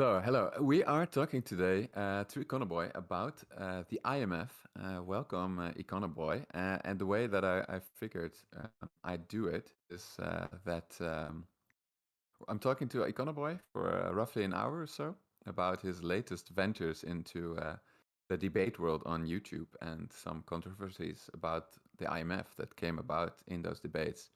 So, hello. We are talking today to Econoboy about the IMF. Welcome, Econoboy. And the way that I figured I do it is that I'm talking to Econoboy for roughly an hour or so about his latest ventures into the debate world on YouTube and some controversies about the IMF that came about in those debates.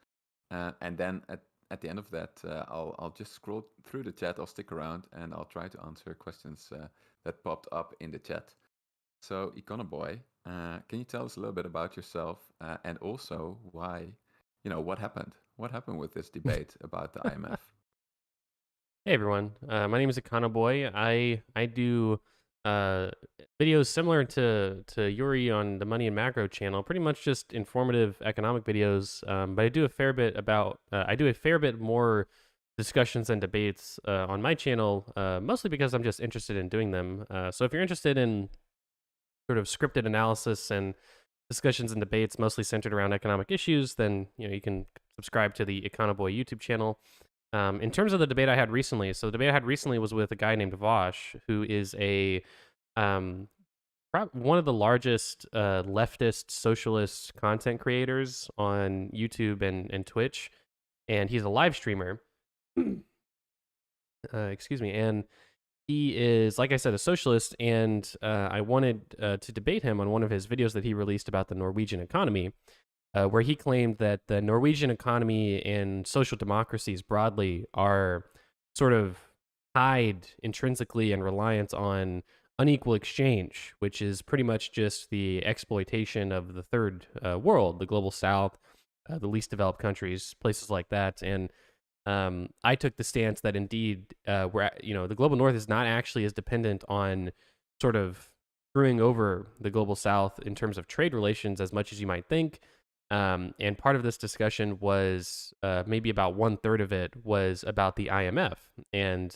And then at the end of that, I'll just scroll through the chat. I'll stick around and I'll try to answer questions that popped up in the chat. So, Econoboy, can you tell us a little bit about yourself and also why, what happened? What happened with this debate about the IMF? Hey everyone, my name is Boy. I do uh, videos similar to Yuri on the Money and Macro channel, pretty much just informative economic videos. But I do a fair bit more discussions and debates on my channel, mostly because I'm just interested in doing them. So if you're interested in sort of scripted analysis and discussions and debates, mostly centered around economic issues, then you can subscribe to the Boy YouTube channel. In terms of the debate I had recently, so the debate I had recently was with a guy named Vosh, who is um, one of the largest leftist socialist content creators on YouTube and Twitch, and he's a live streamer. Excuse me, and he is, like I said, a socialist, and I wanted to debate him on one of his videos that he released about the Norwegian economy, where he claimed that the Norwegian economy and social democracies broadly are sort of tied intrinsically and reliant on unequal exchange, which is pretty much just the exploitation of the third world, the global south, the least developed countries, places like that. And I took the stance that indeed, the global north is not actually as dependent on sort of screwing over the global south in terms of trade relations as much as you might think. And part of this discussion was maybe about one third of it was about the IMF and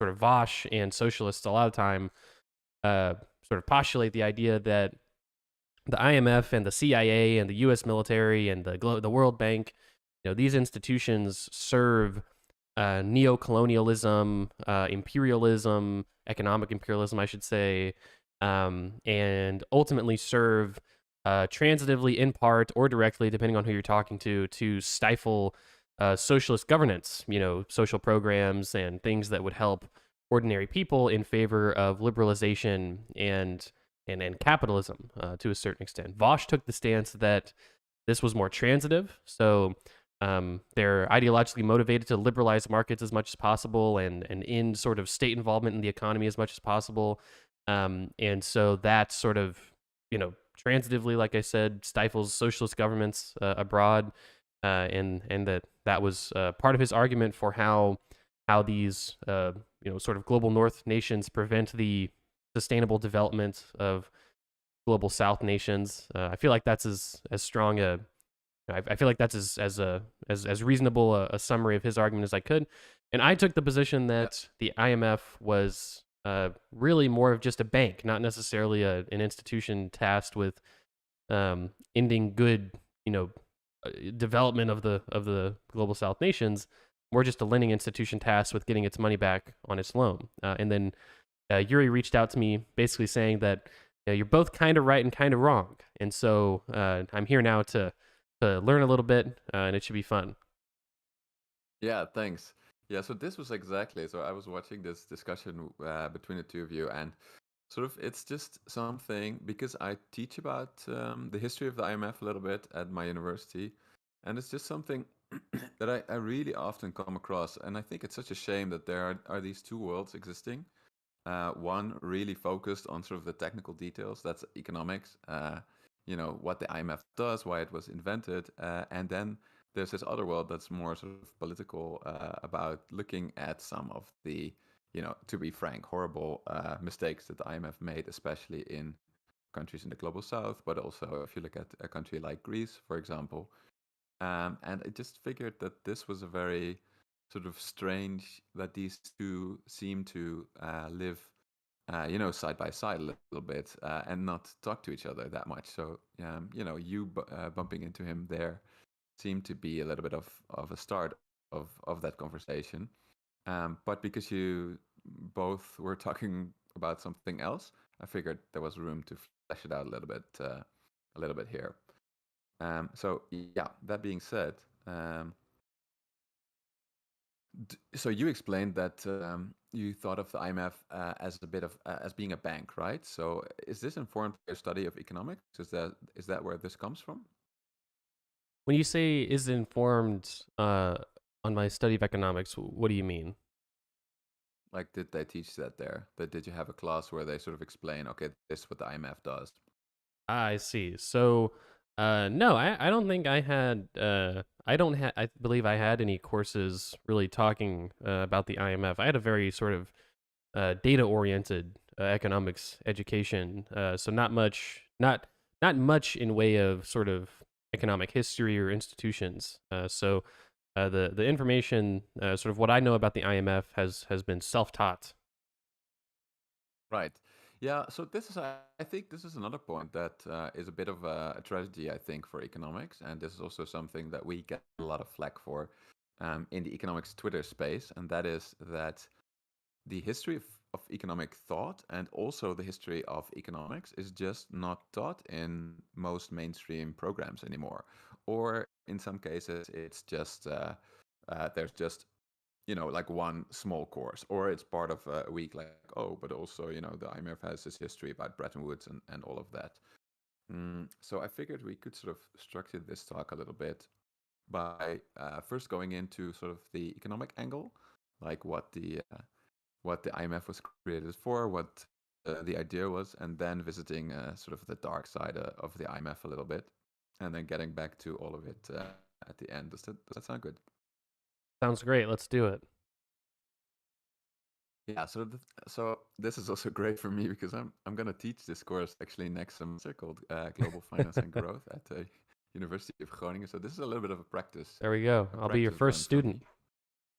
sort of Vosh and socialists a lot of time sort of postulate the idea that the IMF and the CIA and the U.S. military and the World Bank, these institutions serve neo-colonialism, imperialism, economic imperialism, I should say, and ultimately serve transitively, in part or directly, depending on who you're talking to stifle socialist governance, social programs and things that would help ordinary people in favor of liberalization and capitalism to a certain extent. Vosh took the stance that this was more transitive, so they're ideologically motivated to liberalize markets as much as possible and end sort of state involvement in the economy as much as possible. And so that sort of, transitively, like I said, stifles socialist governments abroad. And that was part of his argument for how these, sort of global north nations prevent the sustainable development of global south nations. I feel like that's as strong a I feel like that's as reasonable a summary of his argument as I could. And I took the position Yeah. that the IMF was really more of just a bank, not necessarily an institution tasked with ending good, development of the global South nations. More just a lending institution tasked with getting its money back on its loan. And then Yuri reached out to me, basically saying that you're both kind of right and kind of wrong. And so I'm here now to learn a little bit, and it should be fun. Yeah, thanks. Yeah, so this was exactly. So I was watching this discussion between the two of you, and sort of it's just something because I teach about the history of the IMF a little bit at my university, and it's just something that I really often come across. And I think it's such a shame that there are these two worlds existing. One really focused on sort of the technical details, that's economics, what the IMF does, why it was invented, and then there's this other world that's more sort of political, about looking at some of the, to be frank, horrible mistakes that the IMF made, especially in countries in the global south, but also if you look at a country like Greece, for example. And I just figured that this was a very sort of strange that these two seem to live, side by side a little bit and not talk to each other that much. So, bumping into him there seemed to be a little bit of a start of that conversation. But because you both were talking about something else, I figured there was room to flesh it out a little bit here. So yeah, that being said, so you explained that you thought of the IMF as a bit of as being a bank, right? So is this informed by your study of economics? Is that where this comes from? When you say is it informed on my study of economics, what do you mean? Like, did they teach that there? Did you have a class where they sort of explain, okay, this is what the IMF does? I see. So, no, I don't think I had. I don't have. I believe I had any courses really talking about the IMF. I had a very sort of data-oriented economics education. So not much, not much in way of sort of economic history or institutions. The information, sort of what I know about the IMF, has been self-taught. Right. Yeah. So I think this is another point that is a bit of a tragedy, I think, for economics, and this is also something that we get a lot of flack for in the economics Twitter space, and that is that the history of economic thought and also the history of economics is just not taught in most mainstream programs anymore, or in some cases, it's just there's just like one small course, or it's part of a week like, oh, but also, the IMF has this history about Bretton Woods and all of that. So I figured we could sort of structure this talk a little bit by first going into sort of the economic angle, like what the IMF was created for, what the idea was, and then visiting sort of the dark side of the IMF a little bit, and then getting back to all of it at the end. Does that sound good? Sounds great. Let's do it. Yeah, so this is also great for me because I'm gonna teach this course actually next semester called Global Finance and Growth at the University of Groningen. So this is a little bit of There we go. a I'll be your practice first run for me. student.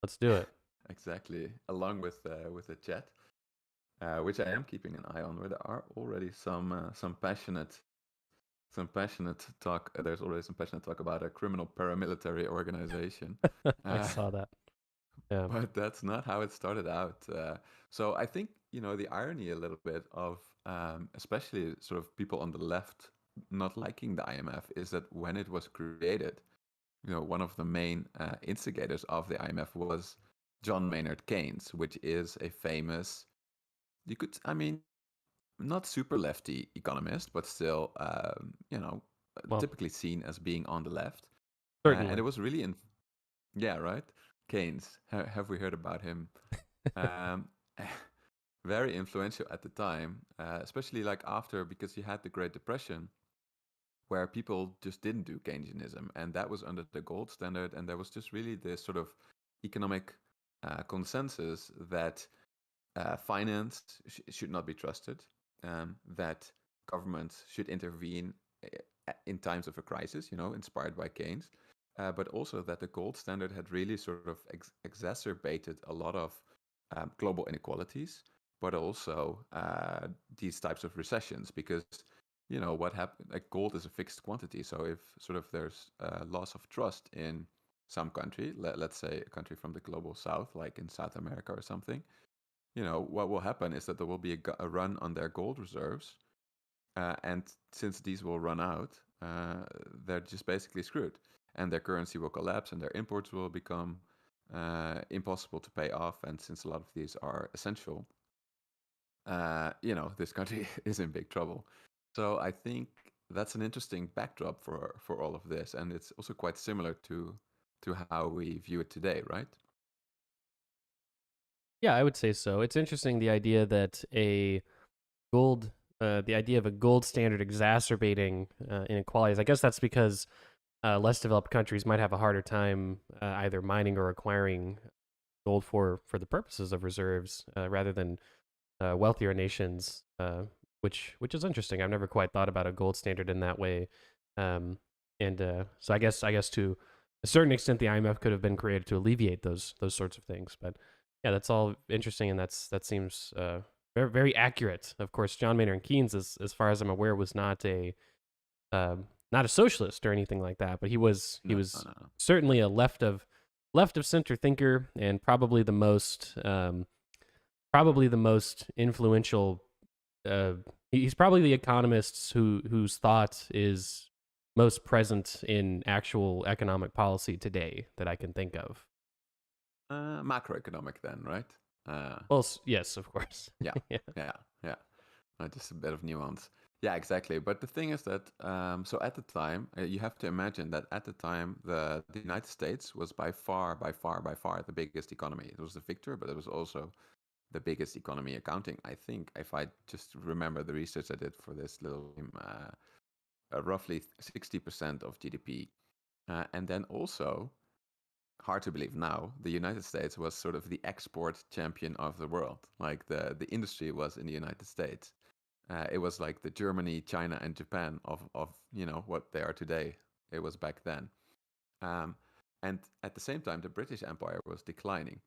Let's do it. Exactly, along with the chat, which I am keeping an eye on. Where there are already some passionate talk. There's already some passionate talk about a criminal paramilitary organization. I Uh, saw that. Yeah. but that's not how it started out. So I think the irony a little bit of especially sort of people on the left not liking the IMF is that when it was created, one of the main instigators of the IMF was John Maynard Keynes, which is a famous, I mean, not super lefty economist, but still, Well, typically seen as being on the left. And certainly. it was really yeah, right. Keynes. Have we heard about him? Um, very influential at the time, especially like after, because you had the Great Depression, where people just didn't do Keynesianism, and that was under the gold standard, and there was just really this sort of economic consensus that finance should not be trusted, that governments should intervene in times of a crisis, inspired by Keynes, but also that the gold standard had really sort of exacerbated a lot of global inequalities, but also these types of recessions, because what happened, like gold is a fixed quantity. So if sort of there's loss of trust in some country, let's say a country from the global south, like in South America or something, what will happen is that there will be a run on their gold reserves. And since these will run out, they're just basically screwed. And their currency will collapse and their imports will become impossible to pay off. And since a lot of these are essential, this country is in big trouble. So I think that's an interesting backdrop for all of this. And it's also quite similar to how we view it today, right? Yeah, I would say so. It's interesting the idea that the idea of a gold standard exacerbating inequalities. I guess that's because less developed countries might have a harder time either mining or acquiring gold for the purposes of reserves rather than wealthier nations, which is interesting. I've never quite thought about a gold standard in that way, and so I guess to a certain extent the IMF could have been created to alleviate those sorts of things. But yeah, that's all interesting, and that seems very very accurate. Of course, John Maynard Keynes, as far as I'm aware, was not a socialist or anything like that, but he was he No, no, was no, no. certainly a left of center thinker, and probably the most probably the most influential. Uh, he's probably the economists whose thought is most present in actual economic policy today that I can think of. Macroeconomic then, right? Uh, Well, yes, of course. yeah, Yeah. yeah, yeah. Just a bit of nuance. Yeah, exactly. But the thing is that, so at the time, you have to imagine that at the time, the United States was by far the biggest economy. It was the victor, but it was also the biggest economy accounting. I think, if I just remember the research I did for this little game, roughly 60% of GDP. And then also, hard to believe now, the United States was sort of the export champion of the world. Like the industry was in the United States. It was like the Germany, China, and Japan of what they are today. It was back then, um, and at the same time, the British Empire was declining,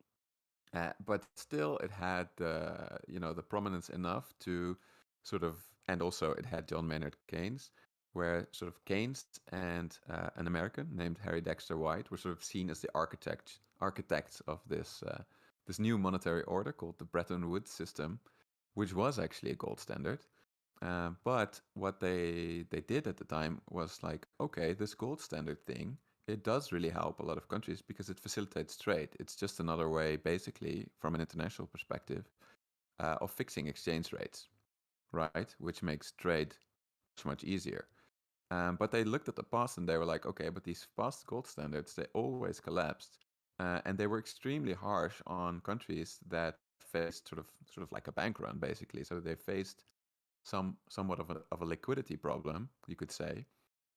but still it had the prominence enough to sort of, and also it had John Maynard Keynes, where sort of Keynes and an American named Harry Dexter White were sort of seen as the architects of this new monetary order called the Bretton Woods system, which was actually a gold standard. But what they did at the time was like, okay, this gold standard thing, it does really help a lot of countries because it facilitates trade. It's just another way, basically, from an international perspective, of fixing exchange rates, right? Which makes trade much easier. But they looked at the past and they were like, okay, but these past gold standards, they always collapsed. And they were extremely harsh on countries that faced sort of like a bank run, basically. So they faced somewhat of a liquidity problem, you could say,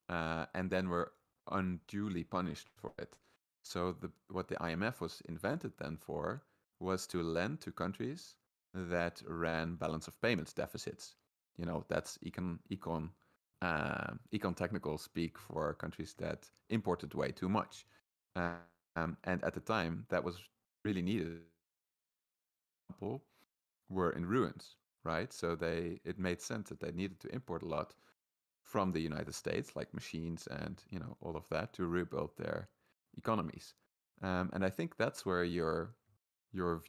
and then were unduly punished for it. So what the IMF was invented then for was to lend to countries that ran balance of payments deficits. That's econ technical speak for countries that imported way too much. And at the time, that was really needed. Example, were in ruins, right? So it made sense that they needed to import a lot from the United States, like machines and all of that, to rebuild their economies. And I think that's where your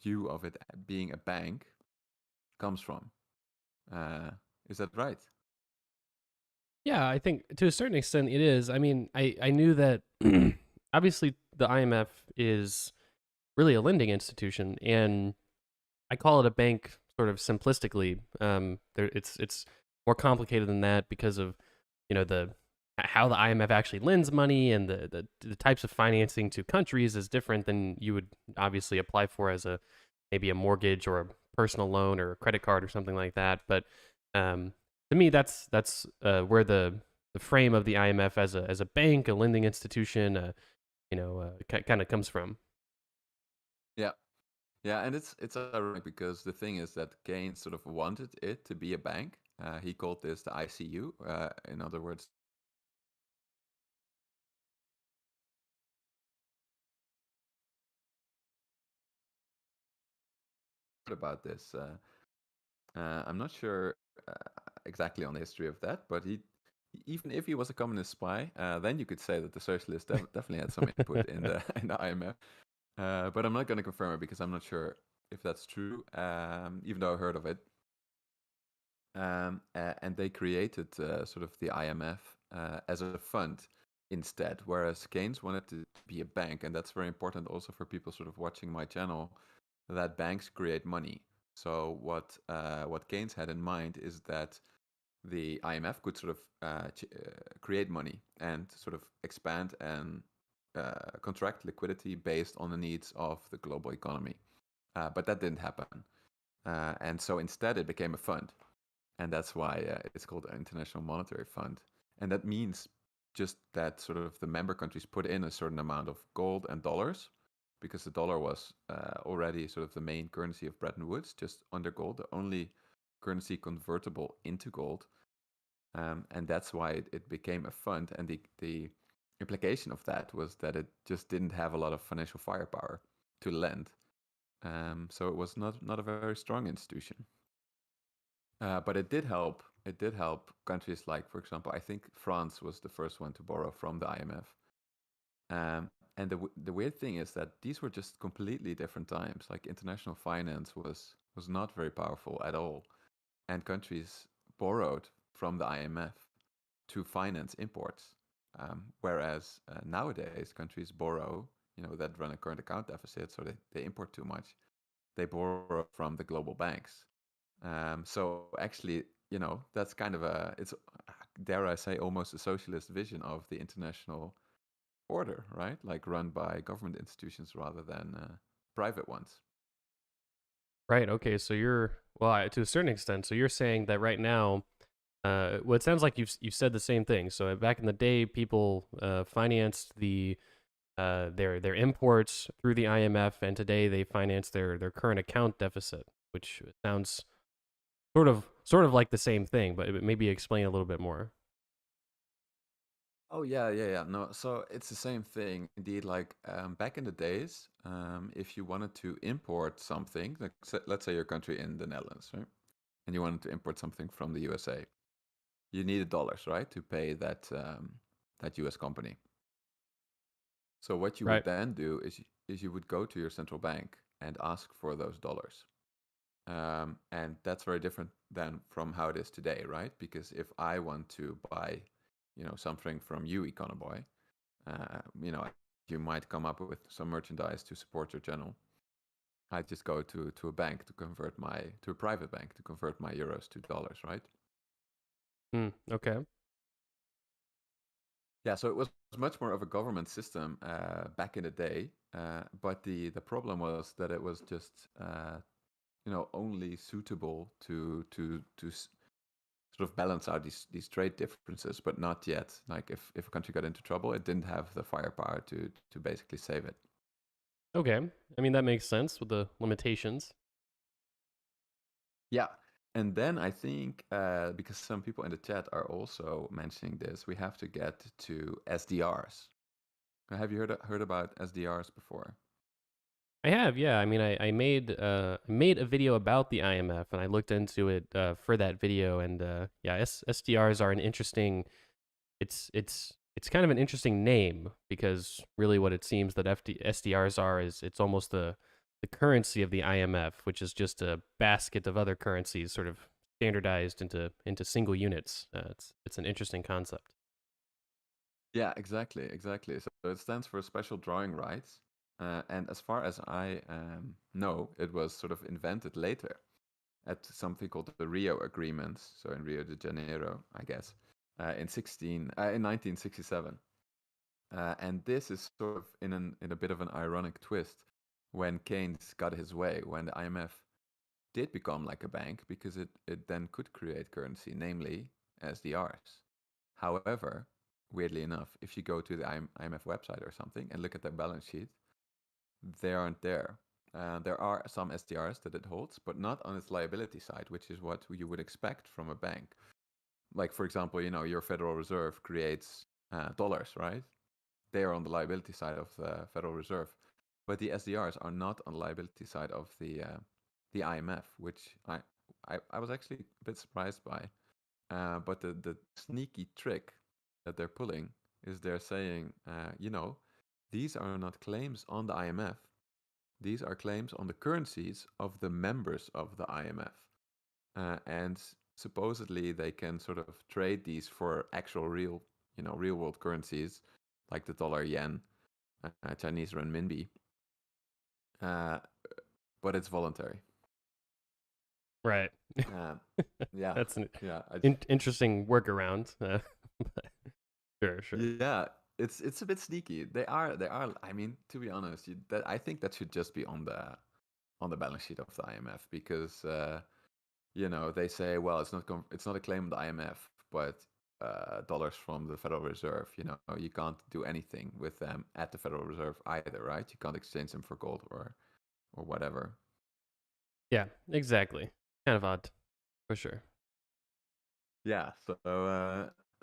view of it being a bank comes from. Uh, is that right? Yeah, I think to a certain extent it is. I mean, I knew that obviously the IMF is really a lending institution, and I call it a bank sort of simplistically. It's more complicated than that because of the how the IMF actually lends money, and the types of financing to countries is different than you would obviously apply for as a maybe a mortgage or a personal loan or a credit card or something like that. But um, to me, that's where the frame of the IMF as a bank, a lending institution, kind of comes from. Yeah. Yeah, and it's ironic because the thing is that Keynes sort of wanted it to be a bank. He called this the ICU. In other words, about this. I'm not sure uh, exactly on the history of that, but even if he was a communist spy, then you could say that the socialists definitely had some input in the in the IMF. But I'm not going to confirm it because I'm not sure if that's true. Even though I heard of it, and they created sort of the IMF as a fund instead, whereas Keynes wanted to be a bank, and that's very important also for people sort of watching my channel, that banks create money. So what Keynes had in mind is that the IMF could sort of create money and sort of expand and contract liquidity based on the needs of the global economy. But that didn't happen. And so instead, it became a fund. And that's why it's called an International Monetary Fund. And that means just that sort of the member countries put in a certain amount of gold and dollars, because the dollar was already sort of the main currency of Bretton Woods, just under gold, the only currency convertible into gold. And that's why it became a fund. And the implication of that was that it just didn't have a lot of financial firepower to lend. So it was not a very strong institution. But it did help. It did help countries like, for example, I think France was the first one to borrow from the IMF. And the weird thing is that these were just completely different times. Like international finance was was not very powerful at all, and countries borrowed from the IMF to finance imports. Whereas nowadays, countries borrow, that run a current account deficit, so they import too much. They borrow from the global banks. So actually, that's kind of it's, dare I say, almost a socialist vision of the international order, right? Like run by government institutions rather than private ones. Right. Okay. So you're well to a certain extent. So you're saying that right now, well, it sounds like you've said the same thing. So back in the day, people financed their imports through the IMF, and today they finance their current account deficit, which sounds sort of like the same thing, but maybe explain a little bit more. Oh yeah, yeah, yeah. No, so it's the same thing. Indeed, like back in the days, if you wanted to import something, like let's say your country in the Netherlands, right? And you wanted to import something from the USA, you needed dollars, right, to pay that US company. So what you would Right. then do is you would go to your central bank and ask for those dollars. And that's very different than from how it is today, right? Because if I want to buy, something from you, Econoboy, you know, you might come up with some merchandise to support your channel. I just go to a bank to a private bank to convert my euros to dollars, right? Okay. Yeah, so it was much more of a government system back in the day, but the problem was that it was just only suitable to sort of balance out these trade differences, but not yet. Like if a country got into trouble, it didn't have the firepower to basically save it. Okay. I mean that makes sense with the limitations. Yeah. And then I think because some people in the chat are also mentioning this, we have to get to SDRs. Have you heard about SDRs before? I have, yeah. I mean, I made a video about the IMF, and I looked into it for that video, and yeah, SDRs are an interesting. It's kind of an interesting name because really what it seems that SDRs are is it's almost the currency of the IMF, which is just a basket of other currencies, sort of standardized into single units. It's an interesting concept. Yeah, exactly, exactly. So it stands for special drawing rights. And as far as I know, it was sort of invented later at something called the Rio Agreements. So in Rio de Janeiro, I guess, in 1967. And this is sort of in a bit of an ironic twist when Keynes got his way, when the IMF did become like a bank because it then could create currency, namely SDRs. However, weirdly enough, if you go to the IMF website or something and look at their balance sheet, they aren't there. There are some SDRs that it holds, but not on its liability side, which is what you would expect from a bank. Like, for example, your Federal Reserve creates dollars, right? They are on the liability side of the Federal Reserve. But the SDRs are not on the liability side of the IMF, which I was actually a bit surprised by. But the sneaky trick that they're pulling is they're saying, these are not claims on the IMF. These are claims on the currencies of the members of the IMF. And supposedly they can sort of trade these for actual real world currencies like the dollar, yen, Chinese renminbi. Uh, but it's voluntary. Right. Uh, yeah, That's an yeah. interesting workaround. Sure, sure. Yeah, it's a bit sneaky. They are. I mean, to be honest, I think that should just be on the balance sheet of the IMF because they say, well, it's not a claim of the IMF, but dollars from the Federal Reserve. You can't do anything with them at the Federal Reserve either, right? You can't exchange them for gold or whatever. Yeah, exactly. Kind of odd, for sure. Yeah.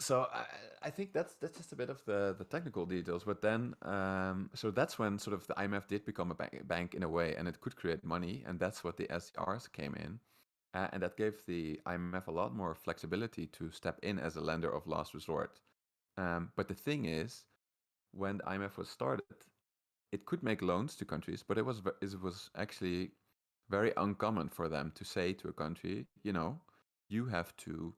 So I think that's just a bit of the technical details. But then so that's when sort of the IMF did become a bank in a way, and it could create money, and that's what the SDRs came in. And that gave the IMF a lot more flexibility to step in as a lender of last resort. But the thing is, when the IMF was started, it could make loans to countries, but it was actually very uncommon for them to say to a country, you have to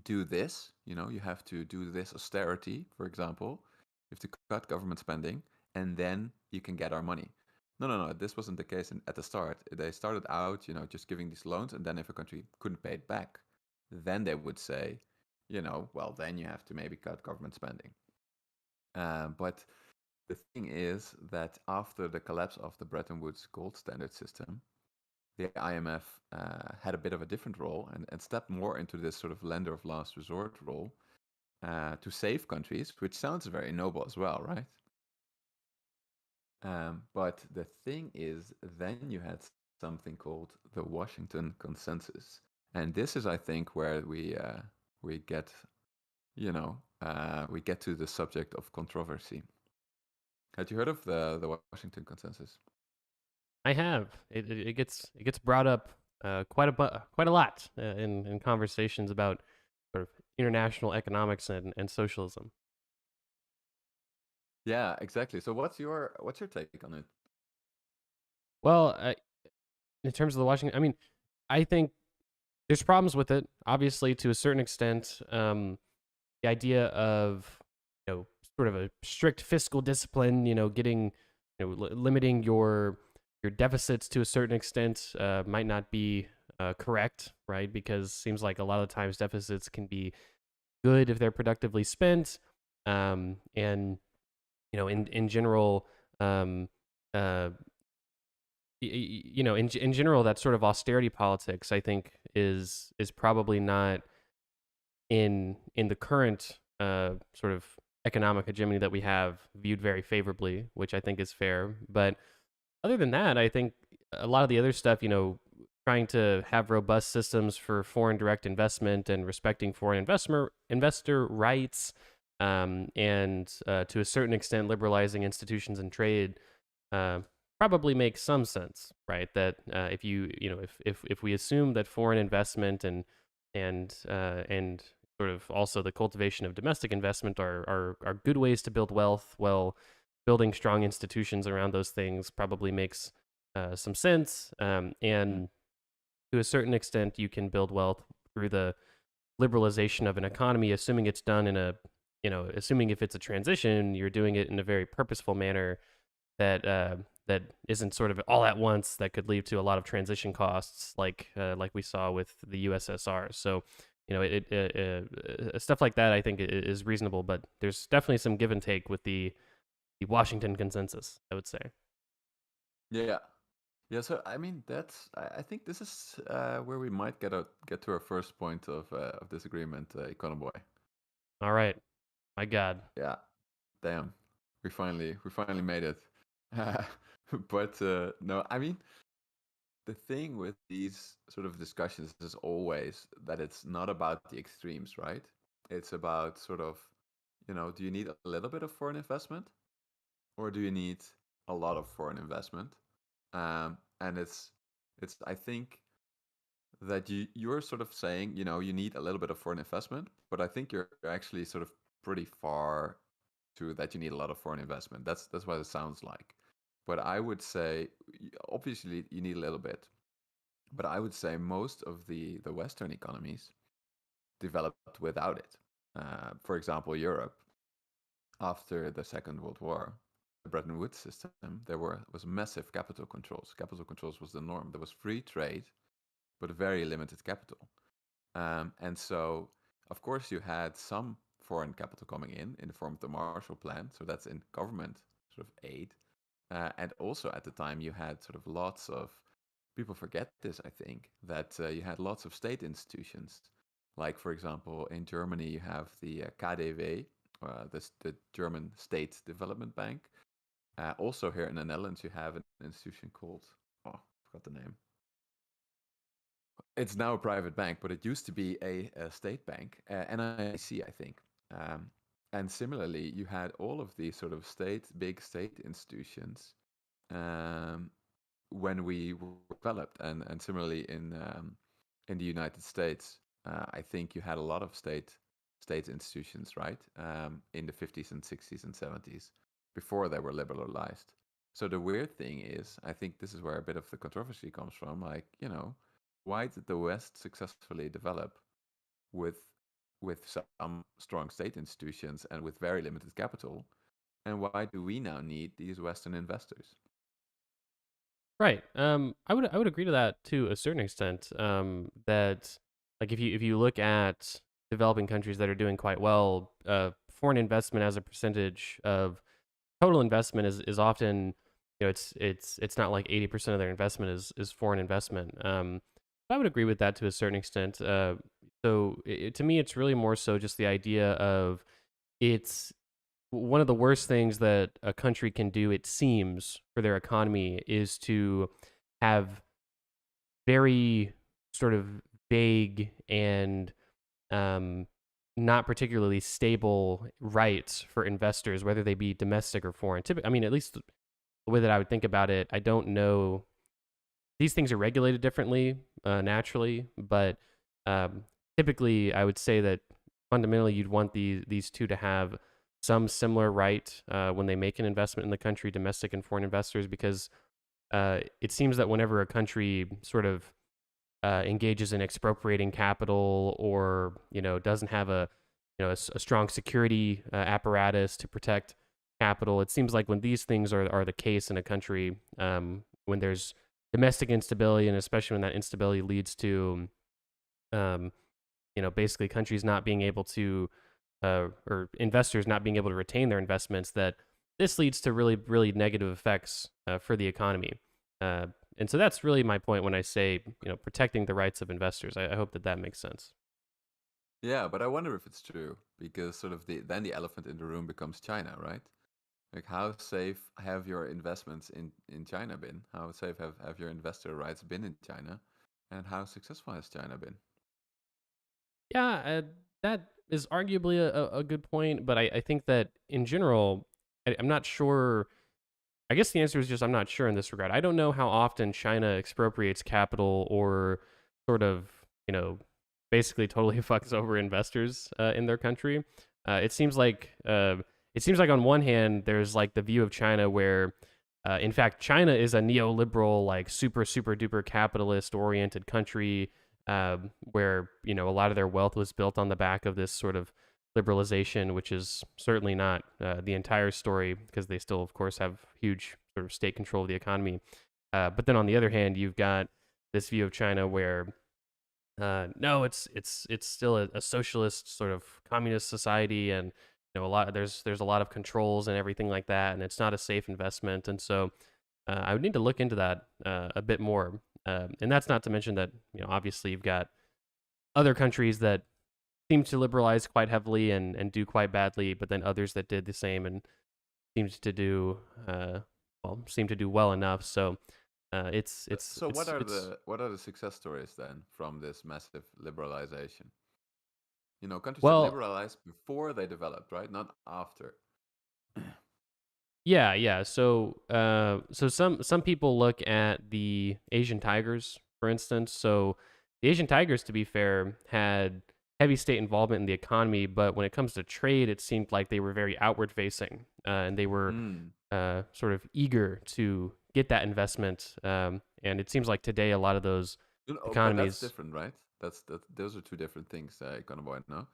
do this, you have to do this austerity, for example. You have to cut government spending, and then you can get our money. No, no, no. This wasn't the case at the start. They started out, just giving these loans, and then if a country couldn't pay it back, then they would say, well, then you have to maybe cut government spending. But the thing is that after the collapse of the Bretton Woods gold standard system, the IMF had a bit of a different role and stepped more into this sort of lender of last resort role to save countries, which sounds very noble as well, right? But the thing is, then you had something called the Washington Consensus, and this is, I think, where we get, we get to the subject of controversy. Had you heard of the Washington Consensus? I have. It gets brought up quite a lot in conversations about sort of international economics and socialism. Yeah, exactly. So what's your take on it? Well, in terms of the Washington, I mean, I think there's problems with it. Obviously, to a certain extent, the idea of sort of a strict fiscal discipline, getting limiting your deficits to a certain extent might not be correct, right? Because it seems like a lot of times deficits can be good if they're productively spent, and in general, um, uh, in general, that sort of austerity politics, I think, is probably not in the current sort of economic hegemony that we have viewed very favorably, which I think is fair. But other than that, I think a lot of the other stuff, trying to have robust systems for foreign direct investment and respecting foreign investor rights, and to a certain extent, liberalizing institutions and trade, uh, probably makes some sense, right? That if if we assume that foreign investment and sort of also the cultivation of domestic investment are good ways to build wealth, well, building strong institutions around those things probably makes some sense. Mm. And to a certain extent, you can build wealth through the liberalization of an economy, assuming it's done in a, assuming if it's a transition, you're doing it in a very purposeful manner that isn't sort of all at once that could lead to a lot of transition costs, like we saw with the USSR. So, stuff like that I think is reasonable, but there's definitely some give and take with the Washington Consensus, I would say. Yeah. Yeah, so I mean I think this is where we might get to our first point of disagreement, Econoboy. All right, my God. Yeah, damn, we finally made it. But no, I mean the thing with these sort of discussions is always that it's not about the extremes, right? It's about sort of, do you need a little bit of foreign investment, or do you need a lot of foreign investment? And it's I think that you're sort of saying, you need a little bit of foreign investment, but I think you're actually sort of pretty far to that you need a lot of foreign investment. That's what it sounds like. But I would say, obviously, you need a little bit. But I would say most of the Western economies developed without it. For example, Europe after the Second World War, the Bretton Woods system, there was massive capital controls. Capital controls was the norm. There was free trade, but very limited capital. And so, of course, you had some foreign capital coming in the form of the Marshall Plan. So that's in government sort of aid. And also at the time, you had sort of lots of people forget this, I think, that you had lots of state institutions. Like, for example, in Germany, you have the KDW, the German State Development Bank. Also, here in the Netherlands, you have an institution called, oh, I forgot the name. It's now a private bank, but it used to be a state bank, NIC, I think. Um, and similarly, you had all of these sort of big state institutions um, when we were developed, and similarly in the United States, I think you had a lot of state institutions, right, in the 50s and 60s and 70s before they were liberalized. So the weird thing is, I think this is where a bit of the controversy comes from. Like, why did the West successfully develop with some strong state institutions and with very limited capital? And why do we now need these Western investors? Right. I would agree to that to a certain extent. That like if you look at developing countries that are doing quite well, foreign investment as a percentage of total investment is often, it's not like 80% of their investment is foreign investment. I would agree with that to a certain extent. So to me, it's really more so just the idea of it's one of the worst things that a country can do, it seems, for their economy is to have very sort of vague and um, not particularly stable rights for investors, whether they be domestic or foreign. I mean, at least the way that I would think about it, I don't know. These things are regulated differently, naturally, but um, typically, I would say that fundamentally, you'd want these two to have some similar right when they make an investment in the country, domestic and foreign investors, because it seems that whenever a country sort of engages in expropriating capital, or doesn't have a strong security apparatus to protect capital, it seems like when these things are the case in a country, when there's domestic instability, and especially when that instability leads to um, basically countries not being able to or investors not being able to retain their investments, that this leads to really, really negative effects for the economy. Uh, and so that's really my point when I say, protecting the rights of investors. I hope that that makes sense. Yeah, but I wonder if it's true because sort of then the elephant in the room becomes China, right? Like, how safe have your investments in China been? How safe have your investor rights been in China? And how successful has China been? Yeah, that is arguably a good point, but I think that in general, I'm not sure. I guess the answer is just I'm not sure in this regard. I don't know how often China expropriates capital or sort of, basically totally fucks over investors in their country. It seems like on one hand there's like the view of China where, in fact, China is a neoliberal, like super super duper capitalist oriented country, where a lot of their wealth was built on the back of this sort of liberalization, which is certainly not the entire story, because they still, of course, have huge sort of state control of the economy. But then on the other hand, you've got this view of China where no, it's still a socialist sort of communist society, and there's a lot of controls and everything like that, and it's not a safe investment. And so I would need to look into that a bit more. And that's not to mention that obviously you've got other countries that seem to liberalize quite heavily and do quite badly, but then others that did the same and seemed to do seem to do well enough. So it's it's So it's it's what are the success stories then from this massive liberalization? Countries that well, liberalized before they developed, right? Not after. yeah. So some people look at the Asian tigers, for instance. So the Asian tigers, to be fair, had heavy state involvement in the economy, but when it comes to trade, it seemed like they were very outward facing, and they were Mm. sort of eager to get that investment. And it seems like today a lot of those But that's economies. different, right? Those are two different things, Econoboy. No,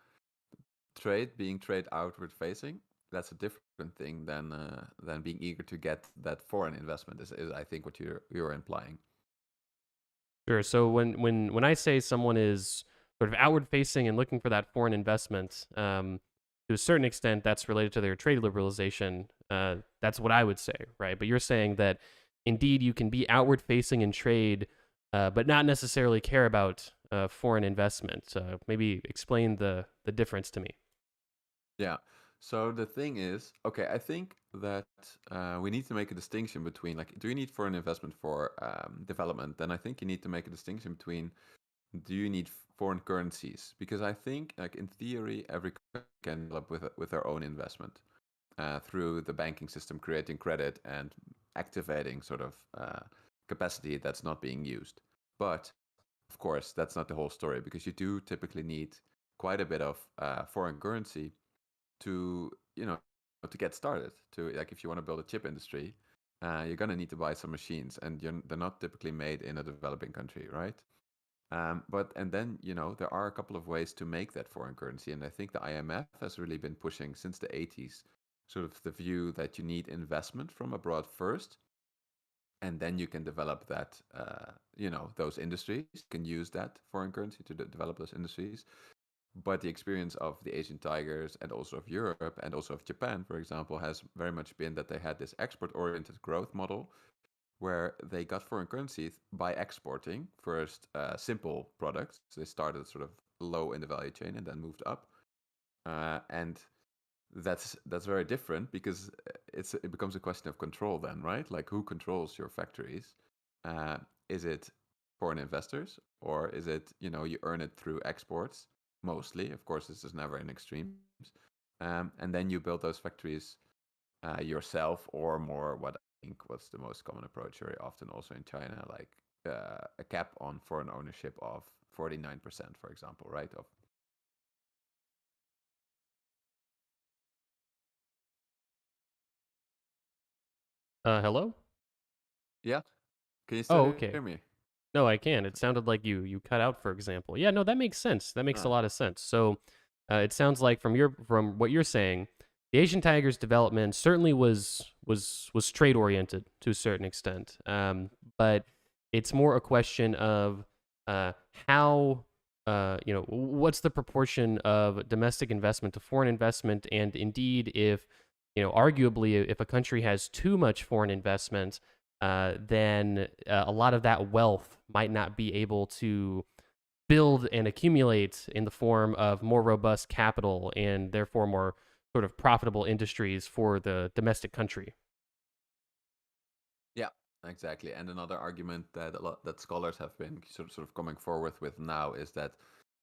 being trade outward facing, that's a different thing than being eager to get that foreign investment. Is I think what you're implying. Sure. So when I say someone is sort of outward facing and looking for that foreign investment, to a certain extent, that's related to their trade liberalization. That's what I would say, right? But you're saying that indeed you can be outward facing in trade, but not necessarily care about foreign investment. Maybe explain the difference to me. Yeah. So the thing is, okay, I think that we need to make a distinction between, like, do you need foreign investment for development? Then I think you need to make a distinction between, do you need foreign currencies? Because I think, like, in theory, every country can develop with their own investment through the banking system, creating credit and activating sort of capacity that's not being used. But of course, that's not the whole story, because you do typically need quite a bit of foreign currency to to get started, to, like, if you want to build a chip industry, you're gonna need to buy some machines, and they're not typically made in a developing country, right? But and then there are a couple of ways to make that foreign currency, and I think the IMF has really been pushing since the 80s, sort of the view that you need investment from abroad first, and then you can develop that, those industries. You can use that foreign currency to develop those industries. But the experience of the Asian tigers and also of Europe and also of Japan, for example, has very much been that they had this export-oriented growth model where they got foreign currency by exporting first simple products. So they started sort of low in the value chain and then moved up. And that's very different because it becomes a question of control then, right? Like who controls your factories? Uh, is it foreign investors, or is it you earn it through exports mostly? Of course, this is never in extremes. And then you build those factories yourself, or more what I think was the most common approach very often also in China, like a cap on foreign ownership of 49%, for example, right? Of Hello? yeah, can you still Oh, hear okay. me? No, I can. It sounded like you cut out, for example. Yeah, no, that makes sense. That makes a Ah, lot of sense. So, it sounds like from what you're saying, the Asian Tigers development certainly was trade oriented to a certain extent. But it's more a question of uh, how what's the proportion of domestic investment to foreign investment, and indeed, if arguably, if a country has too much foreign investment, then a lot of that wealth might not be able to build and accumulate in the form of more robust capital and therefore more sort of profitable industries for the domestic country. yeah, exactly. And another argument that that scholars have been sort of coming forward with now is that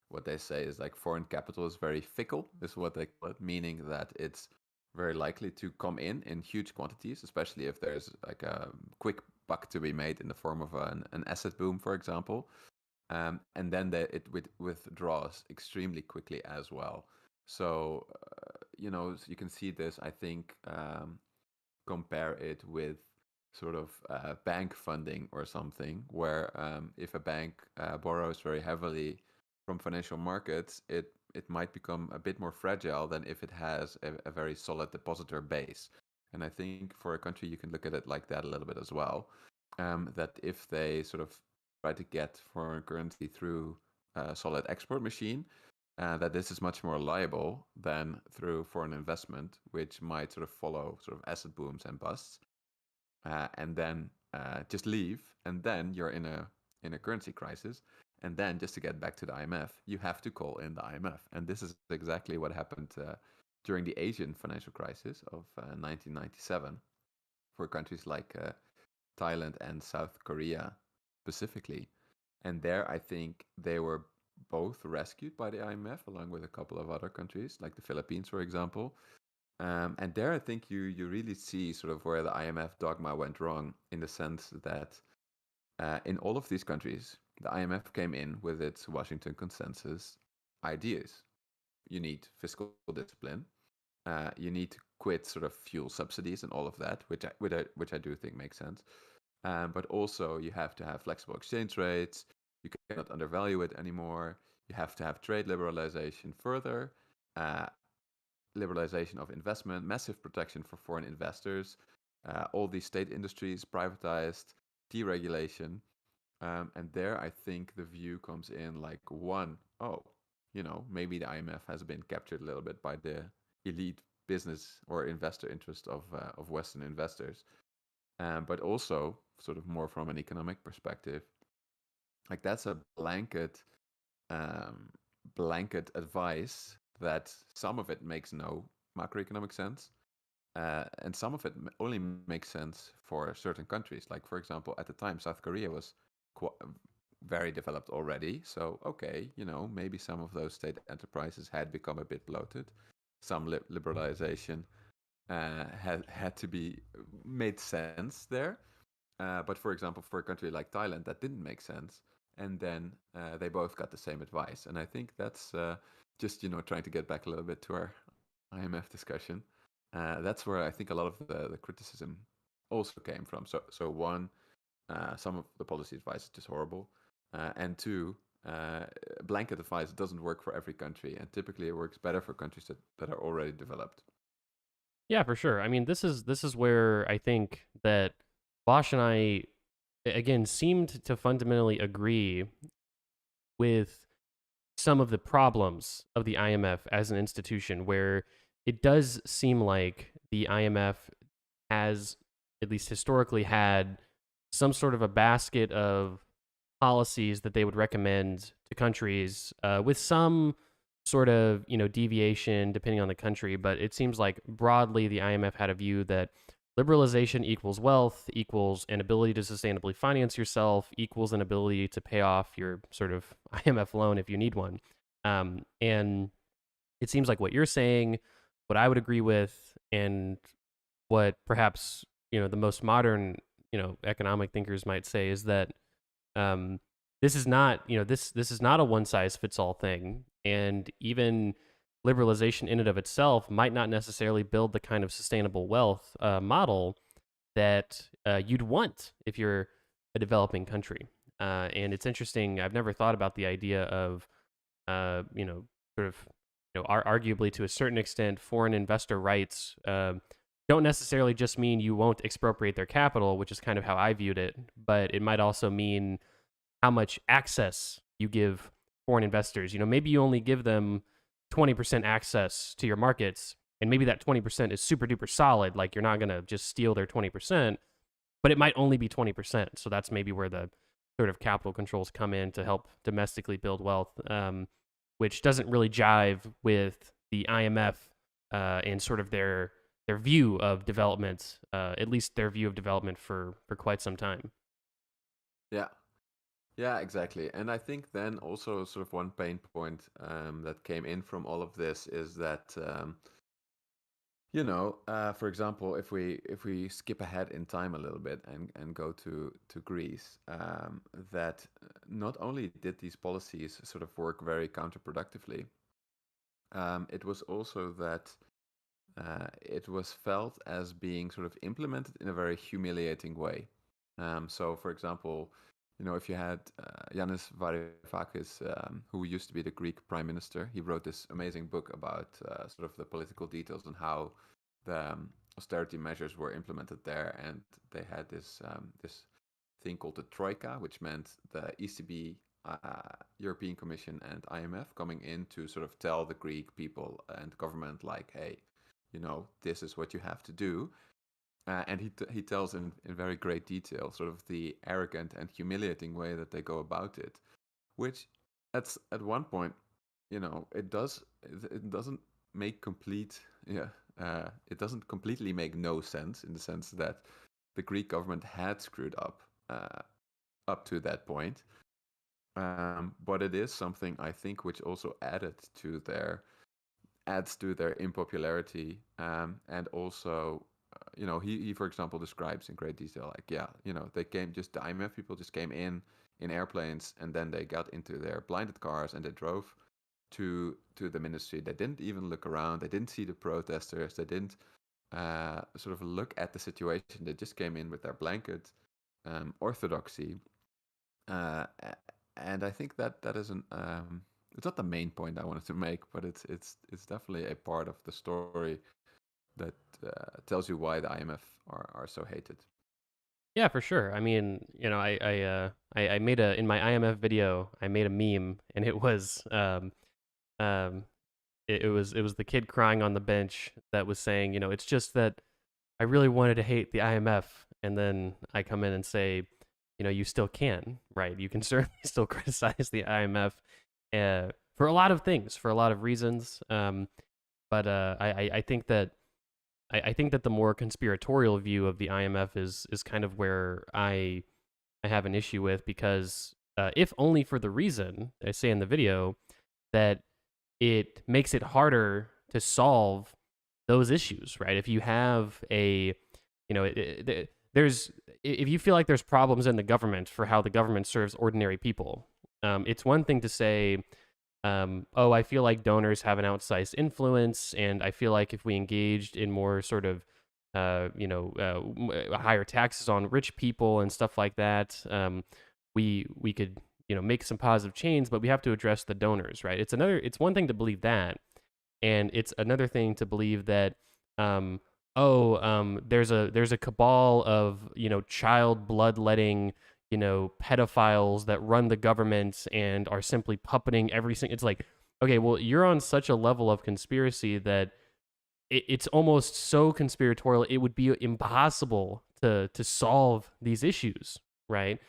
what they say is like foreign capital is very fickle, is what they call it, meaning that it's very likely to come in huge quantities, especially if there's like a quick buck to be made in the form of an asset boom, for example. And then it withdraws extremely quickly as well. So, you can see this, I think, compare it with sort of bank funding or something, where if a bank borrows very heavily from financial markets, it might become a bit more fragile than if it has a very solid depositor base. And I think for a country, you can look at it like that a little bit as well. That if they sort of try to get foreign currency through a solid export machine, that this is much more reliable than through foreign investment, which might sort of follow sort of asset booms and busts, and then just leave, and then you're in a currency crisis, and then just to get back to the IMF, you have to call in the IMF, and this is exactly what happened during the Asian financial crisis of 1997 for countries like Thailand and South Korea specifically. And there, I think they were both rescued by the IMF along with a couple of other countries, like the Philippines, for example. And there, I think you really see sort of where the IMF dogma went wrong, in the sense that in all of these countries, the IMF came in with its Washington Consensus ideas. You need fiscal discipline. You need to quit sort of fuel subsidies and all of that, which I do think makes sense. But also, you have to have flexible exchange rates. You cannot undervalue it anymore. You have to have trade liberalization further, uh, liberalization of investment, massive protection for foreign investors, all these state industries privatized, deregulation. And there, I think the view comes in like one, oh, maybe the IMF has been captured a little bit by the elite business or investor interest of Western investors, but also sort of more from an economic perspective, like that's a um, blanket advice that some of it makes no macroeconomic sense, and some of it only makes sense for certain countries. Like for example, at the time, South Korea was very developed already. So okay, maybe some of those state enterprises had become a bit bloated. Some liberalization had to be made sense there. But for example, for a country like Thailand, that didn't make sense. And then they both got the same advice. And I think that's just, trying to get back a little bit to our IMF discussion. That's where I think a lot of the criticism also came from. So one, some of the policy advice is just horrible, and two, blanket advice doesn't work for every country, and typically it works better for countries that are already developed. Yeah, for sure. I mean, this is where I think that Bosch and I again seemed to fundamentally agree with some of the problems of the IMF as an institution, where it does seem like the IMF has, at least historically, had some sort of a basket of policies that they would recommend to countries, with some sort of deviation depending on the country. But it seems like broadly the IMF had a view that liberalization equals wealth equals an ability to sustainably finance yourself equals an ability to pay off your sort of IMF loan if you need one. And it seems like what you're saying, what I would agree with, and what perhaps the most modern economic thinkers might say is that um, this is not this is not a one size fits all thing, and even liberalization in and of itself might not necessarily build the kind of sustainable wealth model that you'd want if you're a developing country. And it's interesting. I've never thought about the idea of sort of arguably to a certain extent, foreign investor rights don't necessarily just mean you won't expropriate their capital, which is kind of how I viewed it, but it might also mean how much access you give foreign investors. Maybe you only give them 20% access to your markets, and maybe that 20% is super duper solid. Like you're not going to just steal their 20%, but it might only be 20%. So that's maybe where the sort of capital controls come in to help domestically build wealth, which doesn't really jive with the IMF and sort of their view of development, at least their view of development for quite some time. Yeah. Yeah, exactly. And I think then also sort of one pain point that came in from all of this is that for example, if we skip ahead in time a little bit and go to Greece, that not only did these policies sort of work very counterproductively, it was also that it was felt as being sort of implemented in a very humiliating way. So, for example, if you had Yanis Varoufakis, who used to be the Greek prime minister, he wrote this amazing book about sort of the political details and how the austerity measures were implemented there, and they had this thing called the Troika, which meant the ECB, European Commission, and IMF coming in to sort of tell the Greek people and government, like, hey, this is what you have to do. And he tells in very great detail sort of the arrogant and humiliating way that they go about it, which at one point, it doesn't make complete it doesn't completely make no sense, in the sense that the Greek government had screwed up to that point. But it is something, I think, which also adds to their impopularity, and also he for example describes in great detail, like, yeah, the IMF people just came in airplanes, and then they got into their blinded cars and they drove to the ministry. They didn't even look around, they didn't see the protesters, they didn't sort of look at the situation. They just came in with their blanket orthodoxy, uh, and I think that is an it's not the main point I wanted to make, but it's definitely a part of the story that tells you why the IMF are so hated. Yeah, for sure. I mean, I made in my IMF video, I made a meme, and it was um it was the kid crying on the bench that was saying, it's just that I really wanted to hate the IMF, and then I come in and say, you still can, right? You can certainly still criticize the IMF for a lot of things, for a lot of reasons. But I think that I think that the more conspiratorial view of the IMF is kind of where I have an issue with, because if only for the reason I say in the video that it makes it harder to solve those issues, right? If you have there's if you feel like there's problems in the government for how the government serves ordinary people, it's one thing to say, oh, I feel like donors have an outsized influence, and I feel like if we engaged in more sort of higher taxes on rich people and stuff like that, we could make some positive change, but we have to address the donors, right? It's one thing to believe that, and it's another thing to believe that um, there's a cabal of child bloodletting pedophiles that run the government and are simply puppeting everything. It's like, okay, well, you're on such a level of conspiracy that it's almost so conspiratorial it would be impossible to solve these issues, right?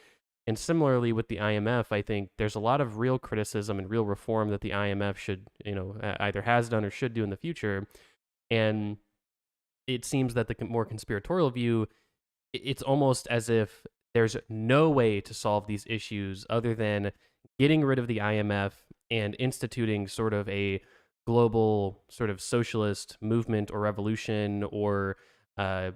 And similarly with the IMF, I think there's a lot of real criticism and real reform that the IMF should, either has done or should do in the future. And it seems that the more conspiratorial view, it's almost as if there's no way to solve these issues other than getting rid of the IMF and instituting sort of a global sort of socialist movement or revolution, or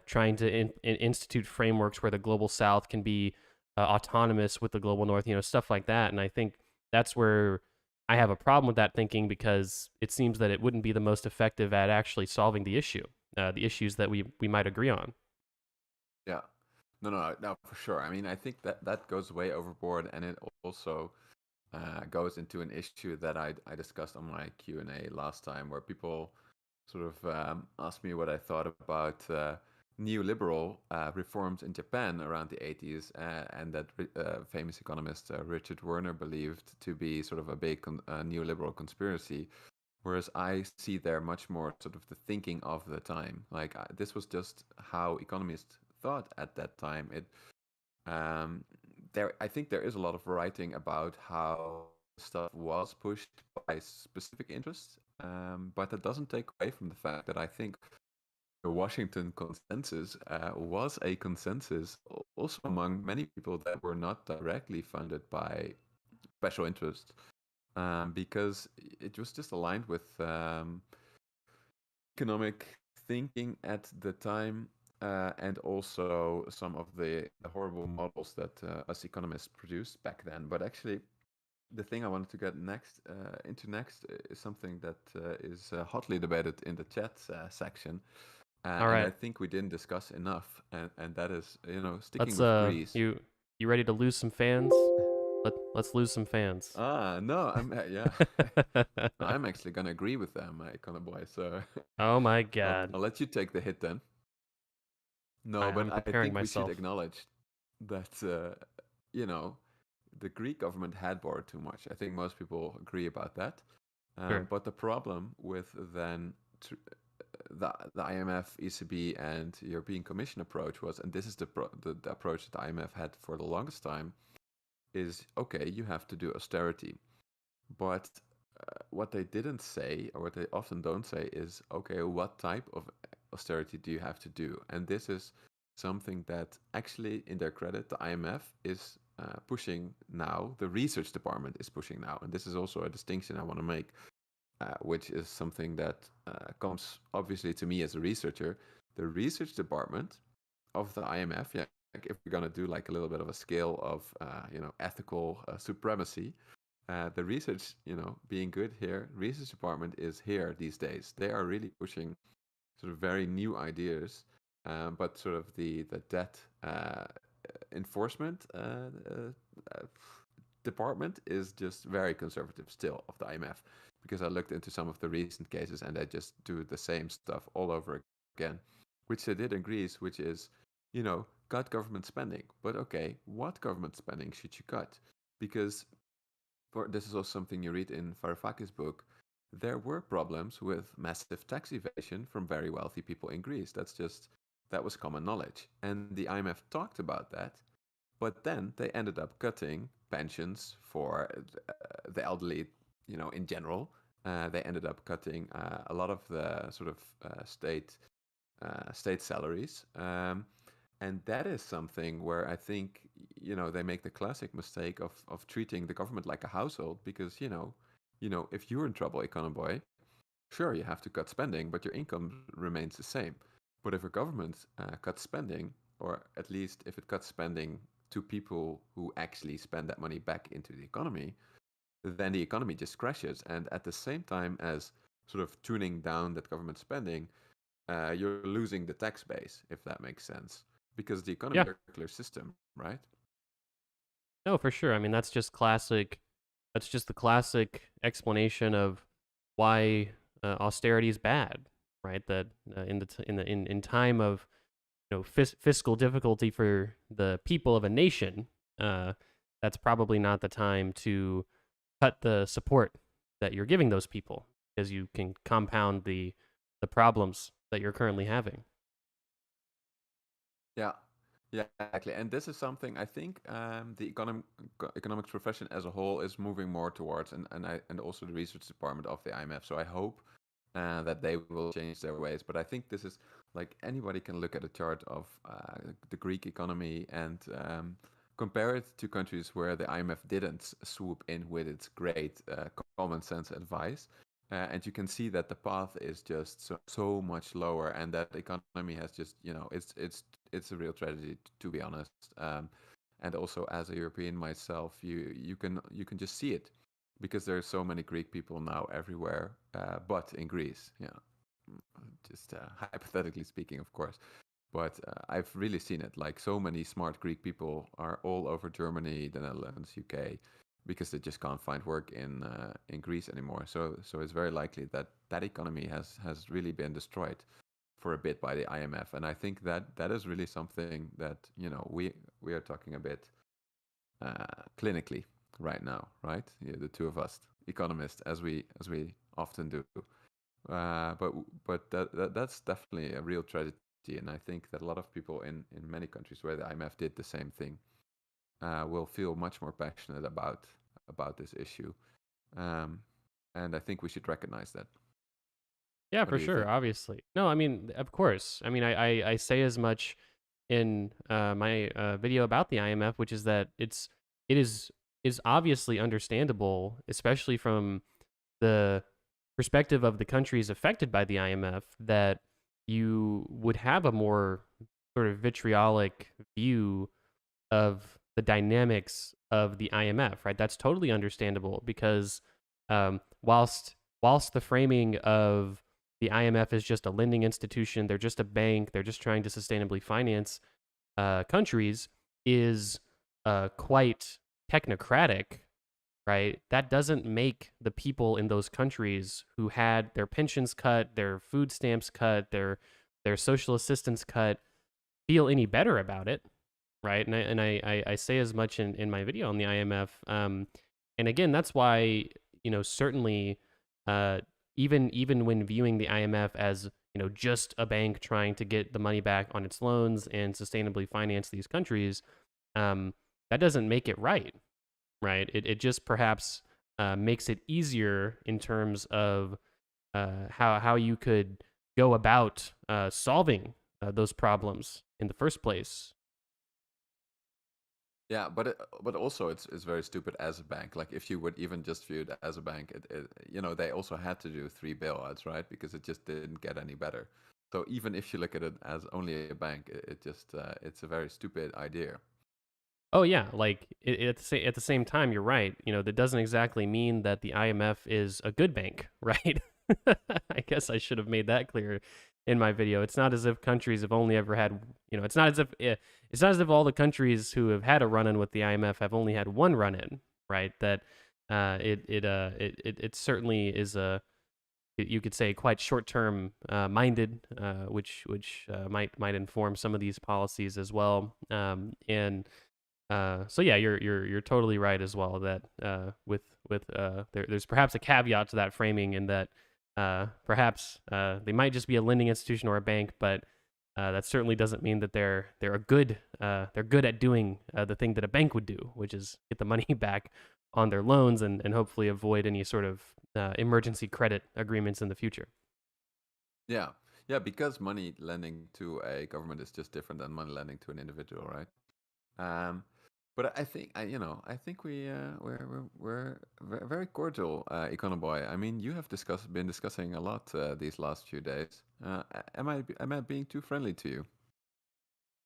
trying to institute frameworks where the global south can be autonomous with the global north, stuff like that. And I think that's where I have a problem with that thinking, because it seems that it wouldn't be the most effective at actually solving the issues that we might agree on. Yeah. No, no, no, for sure. I mean, I think that that goes way overboard, and it also goes into an issue that I discussed on my Q&A last time, where people sort of asked me what I thought about neoliberal reforms in Japan around the 80s, and that famous economist Richard Werner believed to be sort of a big neoliberal conspiracy. Whereas I see there much more sort of the thinking of the time. Like this was just how economists thought at that time. It um, I think there is a lot of writing about how stuff was pushed by specific interests, but that doesn't take away from the fact that I think the Washington consensus was a consensus also among many people that were not directly funded by special interests, because it was just aligned with economic thinking at the time, and also some of the horrible models that us economists produced back then. But actually, the thing I wanted to get into next is something that is hotly debated in the chat section, All and I right. think we didn't discuss enough, and that is, sticking Let's with Greece. you ready to lose some fans? Let's lose some fans. Ah, no, yeah, I'm actually gonna agree with them, Connor boy. So Oh my I'll, god. I'll let you take the hit then. All No, right, but I'm I preparing think we should myself. acknowledge that you know the Greek government had borrowed too much. I think most people agree about that. Sure. But the problem with then the IMF, ECB, and European Commission approach was, and this is the approach that the IMF had for the longest time, is okay, you have to do austerity. But what they didn't say, or what they often don't say, is okay, what type of austerity do you have to do? And this is something that actually, in their credit, the IMF is pushing now, the research department is pushing now. And this is also a distinction I want to make, which is something that comes obviously to me as a researcher. The research department of the IMF, yeah, like if we're gonna do like a little bit of a scale of ethical supremacy, the research, being good here, research department is here these days. They are really pushing sort of very new ideas, but sort of the debt enforcement uh, department is just very conservative still of the IMF, because I looked into some of the recent cases and they just do the same stuff all over again, which they did in Greece, which is, cut government spending. But okay, what government spending should you cut? Because this is also something you read in Varoufakis' book. There were problems with massive tax evasion from very wealthy people in Greece. That was common knowledge. And the IMF talked about that, but then they ended up cutting pensions for the elderly, in general. They ended up cutting a lot of the sort of state salaries. And that is something where I think, they make the classic mistake of treating the government like a household, because, if you're in trouble, economy boy, sure, you have to cut spending, but your income remains the same. But if a government cuts spending, or at least if it cuts spending to people who actually spend that money back into the economy, then the economy just crashes. And at the same time as sort of tuning down that government spending, you're losing the tax base, if that makes sense, because the economy Yeah. is a circular system, right? No, for sure. I mean, that's just classic. That's just the classic explanation of why austerity is bad, right? That in time of fiscal difficulty for the people of a nation, uh, that's probably not the time to cut the support that you're giving those people because you can compound the problems that you're currently having. Yeah, yeah, exactly. And this is something I think the economics profession as a whole is moving more towards, and also the research department of the IMF. So I hope that they will change their ways. But I think this is like anybody can look at a chart of the Greek economy and compare it to countries where the IMF didn't swoop in with its great common sense advice. And you can see that the path is just so much lower, and that the economy has just, it's a real tragedy, to be honest. And also, as a European myself, you can just see it because there are so many Greek people now everywhere, but in Greece, just hypothetically speaking, of course. But I've really seen it. Like so many smart Greek people are all over Germany, the Netherlands, UK, because they just can't find work in Greece anymore. So it's very likely that that economy has really been destroyed for a bit by the IMF, and I think that that is really something that we are talking a bit clinically right now, right? Yeah, the two of us, economists, as we often do. But that's definitely a real tragedy, and I think that a lot of people in many countries where the IMF did the same thing will feel much more passionate about this issue, um, and I think we should recognize that. Yeah, What for do you sure. think? Obviously, no. I mean, of course. I mean, I say as much in my video about the IMF, which is that it is obviously understandable, especially from the perspective of the countries affected by the IMF, that you would have a more sort of vitriolic view of the dynamics of the IMF, right? That's totally understandable because whilst the framing of the IMF is just a lending institution, they're just a bank, they're just trying to sustainably finance countries, is quite technocratic, right? That doesn't make the people in those countries who had their pensions cut, their food stamps cut, their social assistance cut feel any better about it, right? And I say as much in my video on the IMF. And again, that's why certainly, uh, even when viewing the IMF as just a bank trying to get the money back on its loans and sustainably finance these countries, um, that doesn't make it right, right? It just perhaps makes it easier in terms of how you could go about solving those problems in the first place. Yeah, but also it's very stupid as a bank. Like if you would even just view it as a bank, they also had to do three bailouts, right? Because it just didn't get any better. So even if you look at it as only a bank, it just it's a very stupid idea. Oh yeah, like at the same time, you're right. That doesn't exactly mean that the IMF is a good bank, right? I guess I should have made that clear in my video. It's not as if countries have only ever had, it's not as if all the countries who have had a run-in with the IMF have only had one run-in, right? That it certainly is you could say quite short-term minded, which might inform some of these policies as well. So yeah, you're totally right as well that there's perhaps a caveat to that framing in that perhaps they might just be a lending institution or a bank, but that certainly doesn't mean that they're good at doing the thing that a bank would do, which is get the money back on their loans and hopefully avoid any sort of emergency credit agreements in the future. Yeah, yeah, because money lending to a government is just different than money lending to an individual, right? Um, but I think I think we're very cordial, Econoboy. I mean, you have been discussing a lot these last few days. Am I being too friendly to you?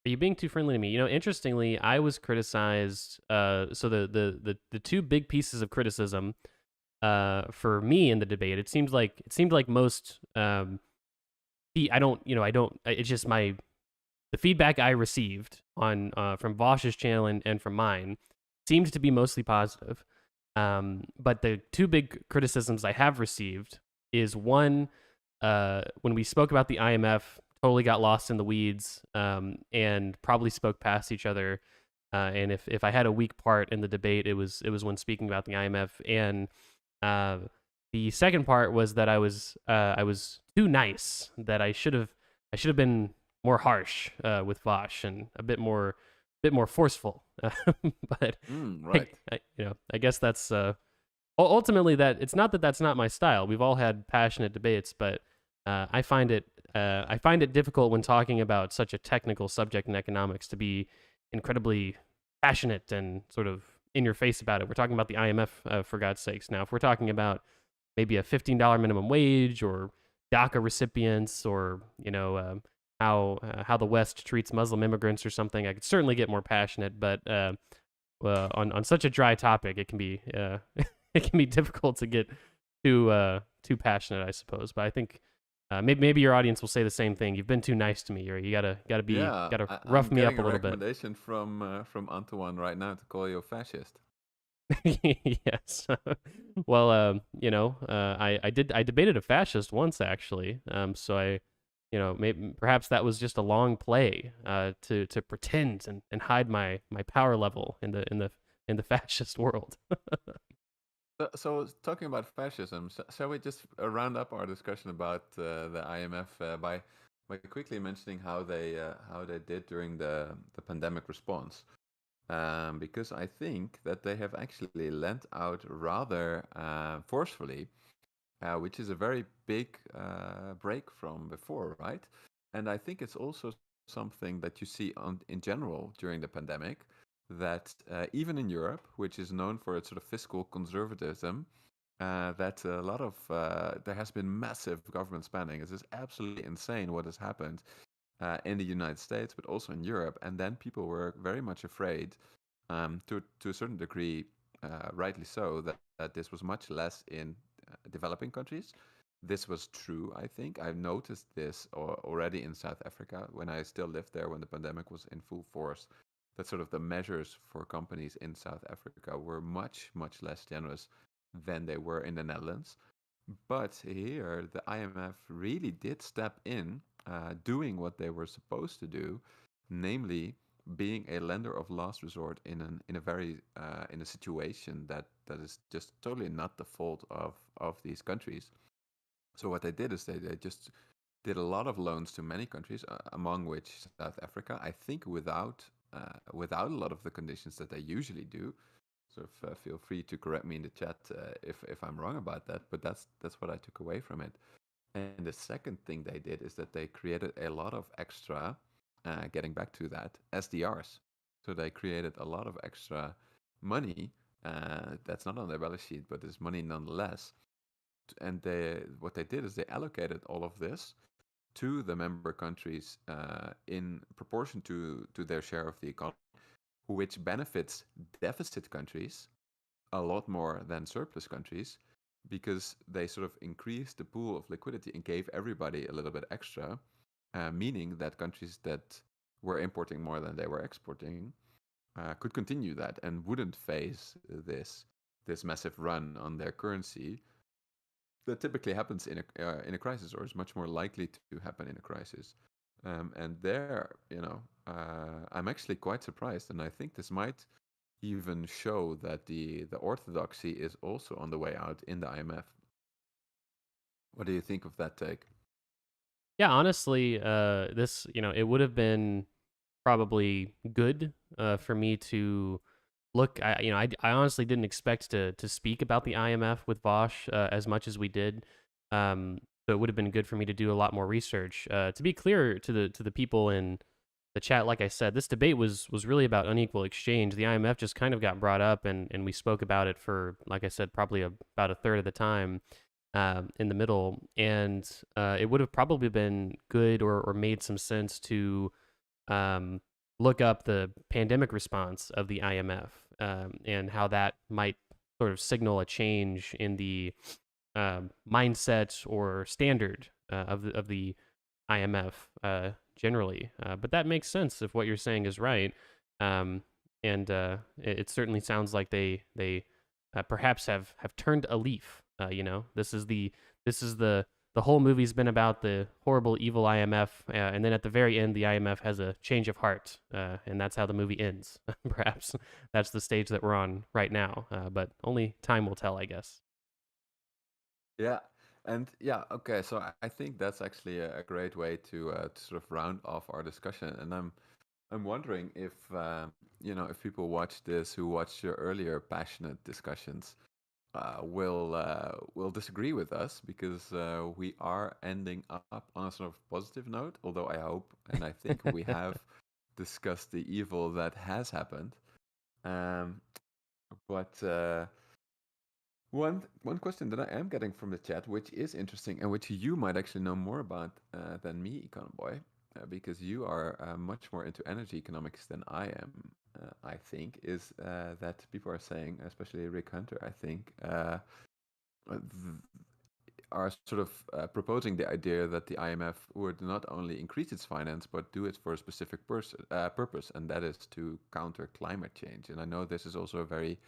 Are you being too friendly to me? Interestingly, I was criticized. So the two big pieces of criticism for me in the debate, it seemed like most I don't, it's just the feedback I received on from Vosh's channel and from mine seemed to be mostly positive. But the two big criticisms I have received is one, when we spoke about the IMF, totally got lost in the weeds, and probably spoke past each other. And if I had a weak part in the debate, it was when speaking about the IMF. And uh, the second part was that I was too nice. That I should have been more harsh with Vosh and a bit more forceful. But Right. I guess that's ultimately that it's not that that's not my style. We've all had passionate debates, but I find it difficult when talking about such a technical subject in economics to be incredibly passionate and sort of in your face about it. We're talking about the IMF, for God's sakes. Now, if we're talking about maybe a $15 minimum wage or DACA recipients, or how the West treats Muslim immigrants or something, I could certainly get more passionate. But on such a dry topic, it can be it can be difficult to get too passionate, I suppose. But I think maybe your audience will say the same thing. You've been too nice to me, Yuri. You Yeah, gotta I'm rough me up getting a a little bit. recommendation from Antoine right now to call you a fascist. Yes. Well, I debated a fascist once actually. So maybe perhaps that was just a long play to pretend and hide my power level in the fascist world. So talking about fascism, shall we just round up our discussion about the IMF by quickly mentioning how they did during the pandemic response? Because I think that they have actually lent out rather forcefully, which is a very big break from before, right? And I think it's also something that you see in general during the pandemic, that even in Europe, which is known for its sort of fiscal conservatism, that a lot of there has been massive government spending. It is absolutely insane what has happened in the United States, but also in Europe. And then people were very much afraid, to a certain degree, rightly so, that this was much less in developing countries. This was true, I think. I've noticed this already in South Africa when I still lived there when the pandemic was in full force. That sort of the measures for companies in South Africa were much, much less generous than they were in the Netherlands. But here, the IMF really did step in, doing what they were supposed to do, namely being a lender of last resort in a very in a situation that is just totally not the fault of these countries. So what they did is they just did a lot of loans to many countries, among which South Africa. I think without a lot of the conditions that they usually do. So feel free to correct me in the chat if I'm wrong about that. But that's what I took away from it. And the second thing they did is that they created a lot of extra, getting back to that, SDRs. So they created a lot of extra money that's not on their balance sheet, but is money nonetheless. And what they did is they allocated all of this to the member countries in proportion to their share of the economy, which benefits deficit countries a lot more than surplus countries, because they sort of increased the pool of liquidity and gave everybody a little bit extra, meaning that countries that were importing more than they were exporting could continue that and wouldn't face this massive run on their currency that typically happens in a crisis, or is much more likely to happen in a crisis. And there, I'm actually quite surprised, and I think this might even show that the orthodoxy is also on the way out in the IMF. What do you think of that take? Yeah, honestly, this it would have been probably good for me to look. I honestly didn't expect to speak about the IMF with Vosh as much as we did. So it would have been good for me to do a lot more research. To be clear to the people in the chat, like I said, this debate was really about unequal exchange. The IMF just kind of got brought up, and we spoke about it for, like I said, probably about a third of the time in the middle. And it would have probably been good or made some sense to um, look up the pandemic response of the IMF, and how that might sort of signal a change in the mindset or standard of the IMF generally. But that makes sense if what you're saying is right. Um, and it certainly sounds like they perhaps have turned a leaf. This is the whole movie's been about the horrible, evil IMF, and then at the very end, the IMF has a change of heart, and that's how the movie ends. Perhaps that's the stage that we're on right now, but only time will tell, I guess. Yeah, and yeah, okay. So I think that's actually a great way to sort of round off our discussion. And I'm wondering if if people watch this who watched your earlier passionate discussions will disagree with us because we are ending up on a sort of positive note. Although I hope and I think we have discussed the evil that has happened. Um, but one question that I am getting from the chat, which is interesting and which you might actually know more about than me, Econoboy, because you are much more into energy economics than I am. I think is that people are saying, especially Rick Hunter, I think, are sort of proposing the idea that the IMF would not only increase its finance but do it for a specific purpose, and that is to counter climate change. And I know this is also a very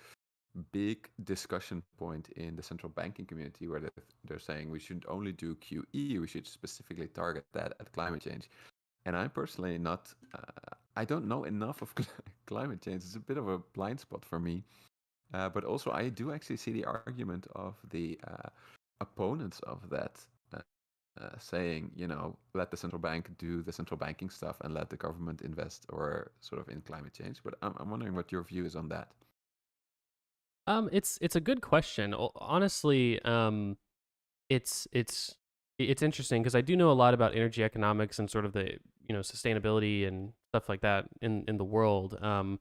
big discussion point in the central banking community where they're saying we shouldn't only do QE, we should specifically target that at climate change. And I'm personally not, I don't know enough of climate change. It's a bit of a blind spot for me. But also, I do actually see the argument of the opponents of that. Saying, let the central bank do the central banking stuff and let the government invest or sort of in climate change. But I'm wondering what your view is on that. It's a good question. Honestly, it's it's it's interesting because I do know a lot about energy economics and sort of the sustainability and stuff like that in the world. And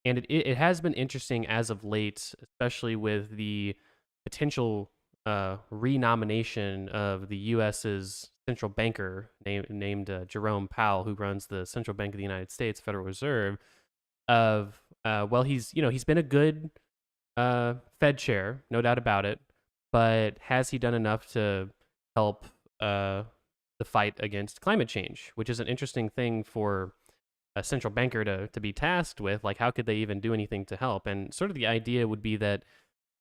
it has been interesting as of late, especially with the potential renomination of the U.S.'s central banker named Jerome Powell, who runs the Central Bank of the United States, Federal Reserve. Of well, he's been a good Fed chair, no doubt about it. But has he done enough to help the fight against climate change, which is an interesting thing for a central banker to be tasked with? Like, how could they even do anything to help? And sort of the idea would be that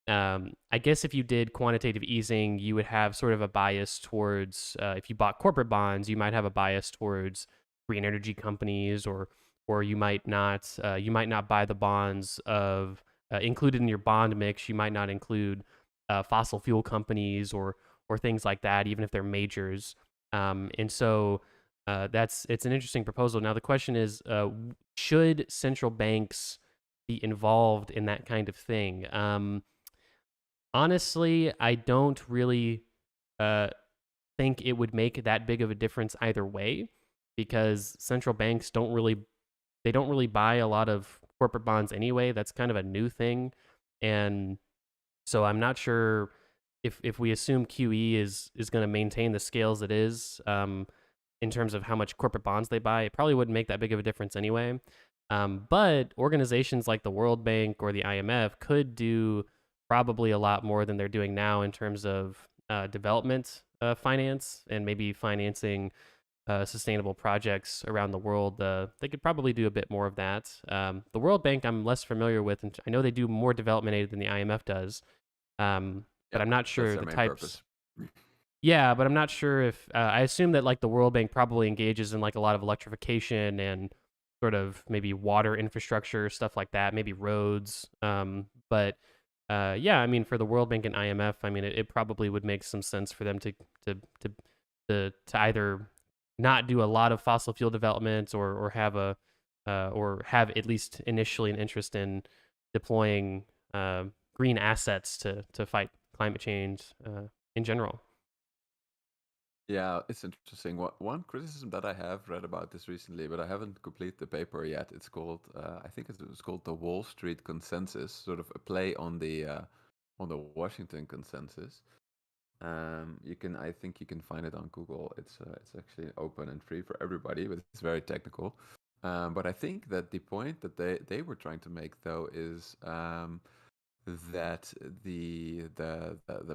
I guess if you did quantitative easing, you would have sort of a bias towards if you bought corporate bonds, you might have a bias towards green energy companies, or you might not buy the bonds of included in your bond mix. You might not include fossil fuel companies or things like that, even if they're majors. And so it's an interesting proposal. Now the question is, should central banks be involved in that kind of thing? Honestly, I don't really uh, think it would make that big of a difference either way, because central banks don't really buy a lot of corporate bonds anyway. That's kind of a new thing, and so I'm not sure if we assume QE is going to maintain the scales it is in terms of how much corporate bonds they buy. It probably wouldn't make that big of a difference anyway. But organizations like the World Bank or the IMF could do probably a lot more than they're doing now in terms of development finance and maybe financing sustainable projects around the world. They could probably do a bit more of that. The World Bank, I'm less familiar with, and I know they do more development aid than the IMF does. But Yeah, I'm not that's sure their the main types. purpose. Yeah, but I'm not sure if I assume that like the World Bank probably engages in like a lot of electrification and sort of maybe water infrastructure stuff like that, maybe roads. But yeah, I mean for the World Bank and IMF, I mean it probably would make some sense for them to to to either not do a lot of fossil fuel development or have at least initially an interest in deploying green assets to fight climate change in general. Yeah, it's interesting. One criticism that I have read about this recently, but I haven't completed the paper yet. It's called, I think it's called the Wall Street Consensus, sort of a play on the Washington Consensus. I think you can find it on Google. It's actually open and free for everybody, but it's very technical. But I think that the point that they were trying to make though is that the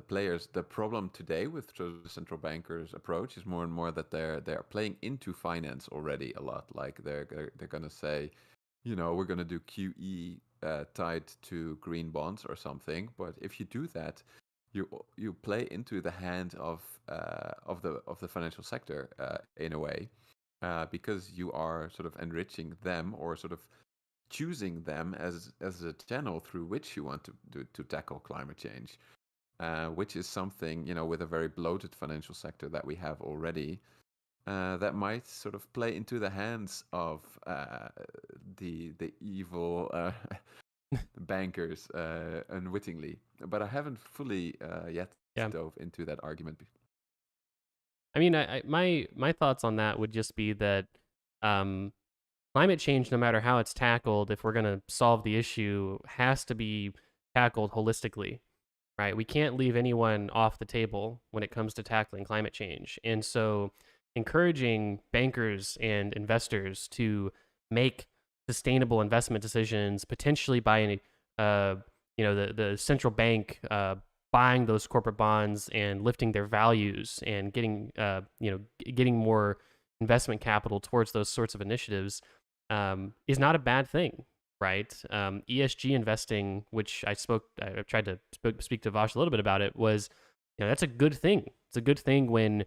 players, the problem today with the central bankers approach is more and more that they're playing into finance already a lot. Like they're gonna say, we're gonna do QE tied to green bonds or something. But if you do that, you play into the hand of the financial sector in a way, because you are sort of enriching them or sort of choosing them as a channel through which you want to tackle climate change, which is something, with a very bloated financial sector that we have already, that might sort of play into the hands of the evil bankers unwittingly. But I haven't fully yet Yeah. dove into that argument. I mean, my thoughts on that would just be that um, climate change, no matter how it's tackled, if we're going to solve the issue, has to be tackled holistically, right? We can't leave anyone off the table when it comes to tackling climate change. And so, encouraging bankers and investors to make sustainable investment decisions, potentially by uh, the central bank buying those corporate bonds and lifting their values and getting more investment capital towards those sorts of initiatives, is not a bad thing, right? ESG investing, which I tried to speak to Vash a little bit about it, was, that's a good thing. It's a good thing when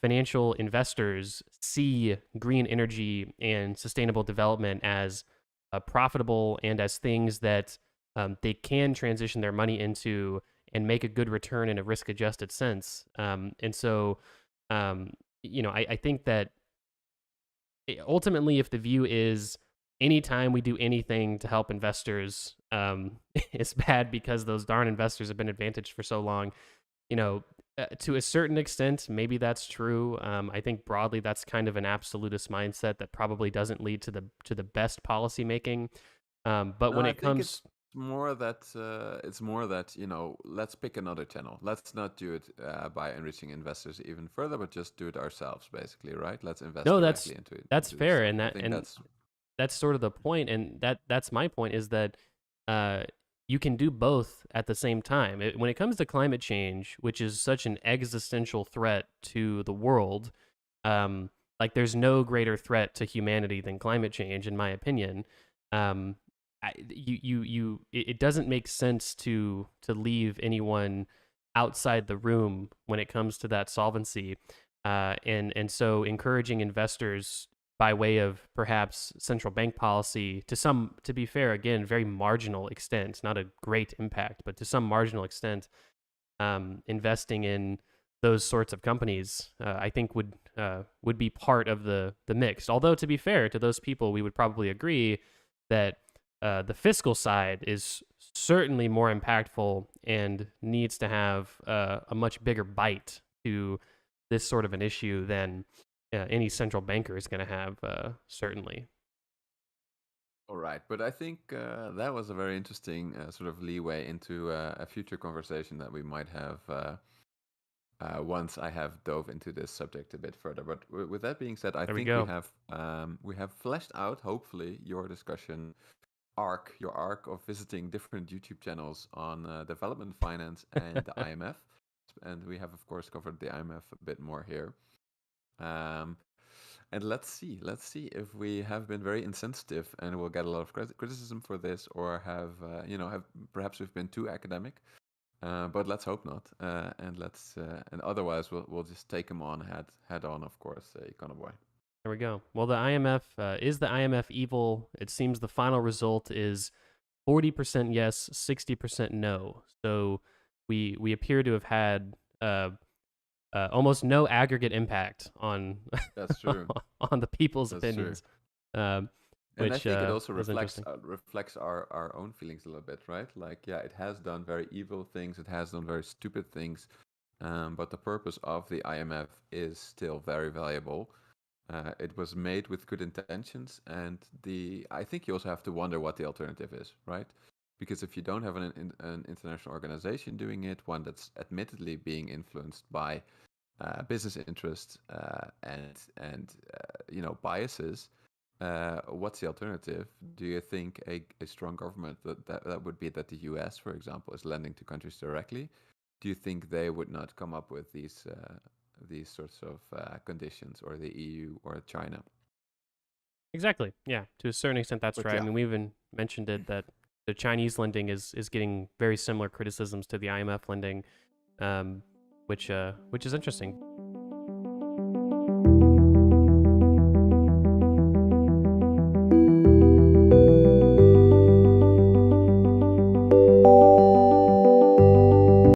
financial investors see green energy and sustainable development as profitable and as things that they can transition their money into and make a good return in a risk adjusted sense. And so, I think that ultimately, if the view is anytime we do anything to help investors, it's bad because those darn investors have been advantaged for so long. To a certain extent, maybe that's true. I think broadly that's kind of an absolutist mindset that probably doesn't lead to the best policy making. But No, when I it think comes, it's more that, let's pick another channel. Let's not do it by enriching investors even further, but just do it ourselves, basically, right? Let's invest no, directly into it, that's into this fair, stuff. and I that think and that's that's sort of the point, and that's my point is that uh, you can do both at the same time. When it comes to climate change, which is such an existential threat to the world, um, like there's no greater threat to humanity than climate change, in my opinion. Um, it doesn't make sense to leave anyone outside the room when it comes to that solvency, and so encouraging investors by way of perhaps central bank policy to be fair, again, very marginal extent, not a great impact, but to some marginal extent, investing in those sorts of companies, I think would be part of the mix. Although to be fair to those people, we would probably agree that the fiscal side is certainly more impactful and needs to have a much bigger bite to this sort of an issue than any central banker is going to have, certainly. all right. But I think that was a very interesting sort of leeway into a future conversation that we might have once I have dove into this subject a bit further. But with that being said, I There we think go. we have fleshed out, hopefully, your discussion your arc of visiting different YouTube channels on development finance and the IMF. And we have, of course, covered the IMF a bit more here. Um, and let's see if we have been very insensitive and we'll get a lot of criticism for this, or have perhaps we've been too academic. But let's hope not. And otherwise we'll just take them on head on, of course, Econoboy. There we go. Well, the IMF is the IMF evil? It seems the final result is 40% yes, 60% no. So we appear to have had almost no aggregate impact on That's true. on the people's That's true. opinions, um, And I which think it also was reflects interesting. reflects our own feelings a little bit, right? Like, yeah, it has done very evil things, it has done very stupid things, but the purpose of the IMF is still very valuable. It was made with good intentions, and I think you also have to wonder what the alternative is, right? Because if you don't have an international organization doing it, one that's admittedly being influenced by business interests and biases, what's the alternative? Do you think a strong government that would be that the US, for example, is lending to countries directly? Do you think they would not come up with these sorts of conditions, or the EU or China? Exactly. Yeah. To a certain extent, that's But right. I yeah, mean, we even mentioned it that the Chinese lending is getting very similar criticisms to the IMF lending, um, which is interesting.